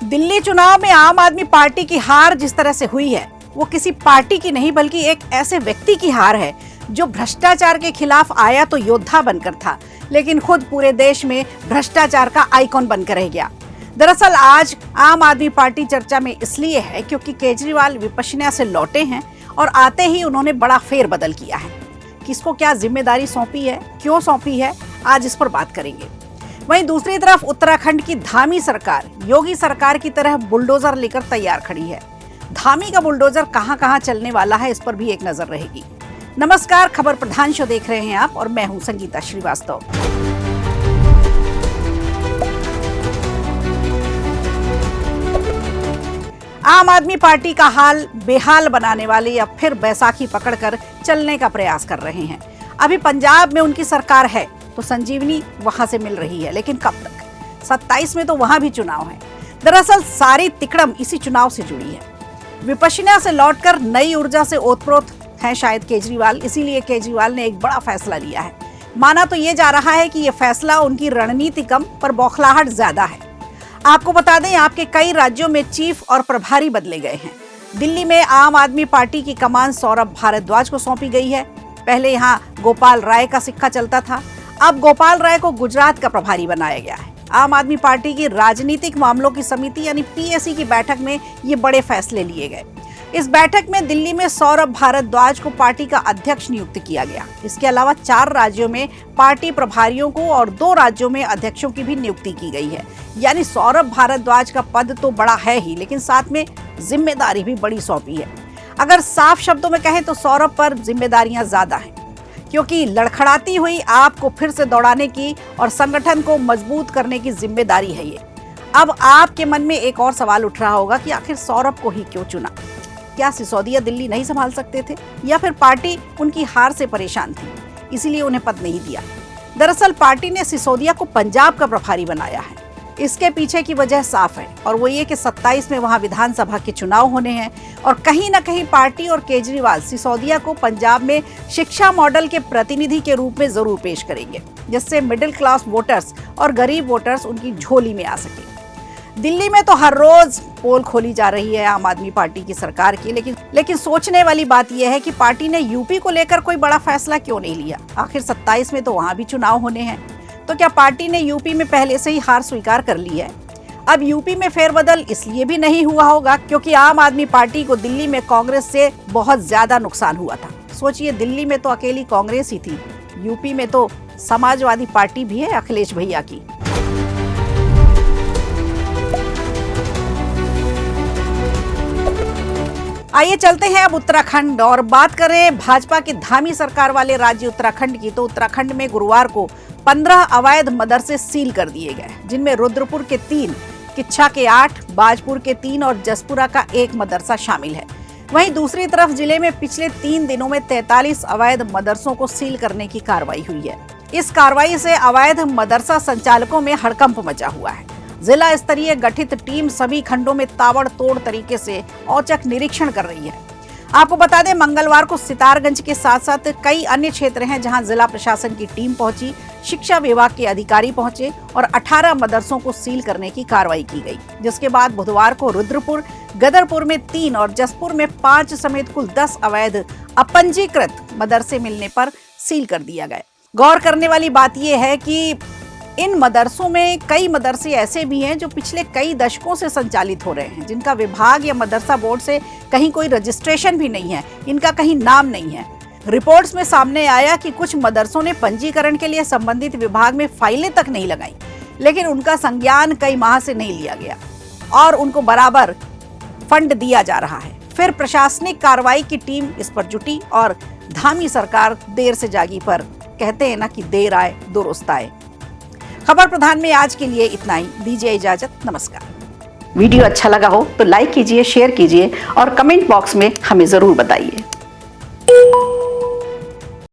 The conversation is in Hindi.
दिल्ली चुनाव में आम आदमी पार्टी की हार जिस तरह से हुई है वो किसी पार्टी की नहीं बल्कि एक ऐसे व्यक्ति की हार है जो भ्रष्टाचार के खिलाफ आया तो योद्धा बनकर था, लेकिन खुद पूरे देश में भ्रष्टाचार का आइकॉन बनकर रह गया। दरअसल आज आम आदमी पार्टी चर्चा में इसलिए है क्योंकि केजरीवाल विपश्यना से लौटे हैं और आते ही उन्होंने बड़ा फेरबदल किया है। किसको क्या जिम्मेदारी सौंपी है, क्यों सौंपी है, आज इस पर बात करेंगे। वहीं दूसरी तरफ उत्तराखंड की धामी सरकार योगी सरकार की तरह बुलडोजर लेकर तैयार खड़ी है। धामी का बुलडोजर कहां-कहां चलने वाला है इस पर भी एक नजर रहेगी। नमस्कार, खबर प्रधान शो देख रहे हैं आप और मैं हूं संगीता श्रीवास्तव। आम आदमी पार्टी का हाल बेहाल बनाने वाले अब फिर बैसाखी पकड़कर चलने का प्रयास कर रहे हैं। अभी पंजाब में उनकी सरकार है तो संजीवनी वहां से मिल रही है, लेकिन कब तक? 27 में तो वहां भी चुनाव है। दरअसल सारी तिकड़म इसी चुनाव से जुड़ी है। विपश्यना से लौटकर नई ऊर्जा से ओतप्रोत हैं शायद केजरीवाल, इसीलिए केजरीवाल ने एक बड़ा फैसला लिया है। माना तो ये जा रहा है कि ये फैसला उनकी रणनीति कम पर बौखलाहट ज्यादा है। आपको बता दें, आपके कई राज्यों में चीफ और प्रभारी बदले गए हैं। दिल्ली में आम आदमी पार्टी की कमान सौरभ भारद्वाज को सौंपी गई है। पहले यहाँ गोपाल राय का सिक्का चलता था, अब गोपाल राय को गुजरात का प्रभारी बनाया गया है। आम आदमी पार्टी की राजनीतिक मामलों की समिति यानी पीएसी की बैठक में ये बड़े फैसले लिए गए। इस बैठक में दिल्ली में सौरभ भारद्वाज को पार्टी का अध्यक्ष नियुक्त किया गया। इसके अलावा 4 राज्यों में पार्टी प्रभारियों को और 2 राज्यों में अध्यक्षों की भी नियुक्ति की गई है। यानी सौरभ भारद्वाज का पद तो बड़ा है ही, लेकिन साथ में जिम्मेदारी भी बड़ी सौंपी है। अगर साफ शब्दों में कहें तो सौरभ पर जिम्मेदारियां ज्यादा हैं, क्योंकि लड़खड़ाती हुई आपको फिर से दौड़ाने की और संगठन को मजबूत करने की जिम्मेदारी है ये। अब आपके मन में एक और सवाल उठ रहा होगा कि आखिर सौरभ को ही क्यों चुना? क्या सिसोदिया दिल्ली नहीं संभाल सकते थे, या फिर पार्टी उनकी हार से परेशान थी इसीलिए उन्हें पद नहीं दिया? दरअसल पार्टी ने सिसोदिया को पंजाब का प्रभारी बनाया है। इसके पीछे की वजह साफ है और वो ये कि 27 में वहां विधानसभा के चुनाव होने हैं और कहीं ना कहीं पार्टी और केजरीवाल सिसोदिया को पंजाब में शिक्षा मॉडल के प्रतिनिधि के रूप में जरूर पेश करेंगे, जिससे मिडिल क्लास वोटर्स और गरीब वोटर्स उनकी झोली में आ सके। दिल्ली में तो हर रोज पोल खोली जा रही है आम आदमी पार्टी की सरकार की, लेकिन सोचने वाली बात यह है कि पार्टी ने यूपी को लेकर कोई बड़ा फैसला क्यों नहीं लिया? आखिर 27 में तो वहां भी चुनाव होने हैं। तो क्या पार्टी ने यूपी में पहले से ही हार स्वीकार कर ली है? अब यूपी में फेरबदल इसलिए भी नहीं हुआ होगा क्योंकि आम आदमी पार्टी को दिल्ली में कांग्रेस से बहुत ज्यादा नुकसान हुआ था। सोचिए, दिल्ली में तो अकेली कांग्रेस ही थी, यूपी में तो समाजवादी पार्टी भी है अखिलेश भैया की। आइए चलते हैं अब उत्तराखंड और बात करें भाजपा की धामी सरकार वाले राज्य उत्तराखंड की। तो उत्तराखंड में गुरुवार को 15 अवैध मदरसे सील कर दिए गए, जिनमें रुद्रपुर के 3, किच्छा के 8, बाजपुर के 3 और जसपुरा का 1 मदरसा शामिल है। वहीं दूसरी तरफ जिले में पिछले 3 दिनों में 43 अवैध मदरसों को सील करने की कार्रवाई हुई है। इस कार्रवाई से अवैध मदरसा संचालकों में हड़कंप मचा हुआ है। जिला स्तरीय गठित टीम सभी खंडों में ताबड़तोड़ तरीके से औचक निरीक्षण कर रही है। आपको बता दें, मंगलवार को सितारगंज के साथ साथ कई अन्य क्षेत्र हैं जहां जिला प्रशासन की टीम पहुंची, शिक्षा विभाग के अधिकारी पहुंचे और 18 मदरसों को सील करने की कार्रवाई की गई। जिसके बाद बुधवार को रुद्रपुर, गदरपुर में 3 और जसपुर में 5 समेत कुल 10 अवैध अपंजीकृत मदरसे मिलने पर सील कर दिया गया। गौर करने वाली बात यह है कि इन मदरसों में कई मदरसे ऐसे भी हैं जो पिछले कई दशकों से संचालित हो रहे हैं, जिनका विभाग या मदरसा बोर्ड से कहीं कोई रजिस्ट्रेशन भी नहीं है, इनका कहीं नाम नहीं है। रिपोर्ट्स में सामने आया कि कुछ मदरसों ने पंजीकरण के लिए संबंधित विभाग में फाइलें तक नहीं लगाई, लेकिन उनका संज्ञान कई माह से नहीं लिया गया और उनको बराबर फंड दिया जा रहा है। फिर प्रशासनिक कार्रवाई की टीम इस पर जुटी और धामी सरकार देर से जागी, पर कहते हैं ना कि देर आए दुरुस्त आए। खबर प्रधान में आज के लिए इतना ही। दीजिए इजाजत, नमस्कार। वीडियो अच्छा लगा हो तो लाइक कीजिए, शेयर कीजिए और कमेंट बॉक्स में हमें जरूर बताइए।